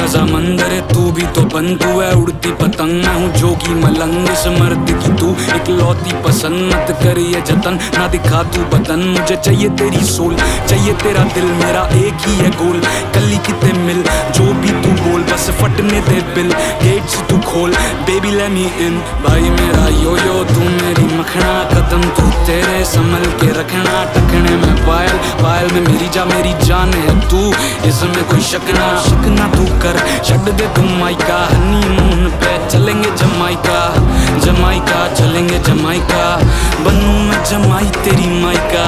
समंदर है तू भी तो बन, तू है उड़ती पतंग, मैं हूँ जोगी मलंग, इस मर्द की तू इकलौती पसंद। मत कर ये जतन, ना दिखा तू बदन, मुझे चाहिए तेरी सोल, चाहिए तेरा दिल, मेरा एक ही है गोल। कली किते मिल जो भी तू बोल, बस फटने दे बिल, गेट्स तू खोल, बेबी लेट मी इन। भाई मेरा यो यो तू मेरी मखना, कदम तू तेरे संभल के रखना, टखने में पायल, पायल में मेरी जान है तू, इसमें कोई शक ना तू कर। छड़ दे तुम माइका, हनीमून पे चलेंगे जमाइका, जमाइका चलेंगे जमाइका, बनूं मैं जमाई तेरी माइका।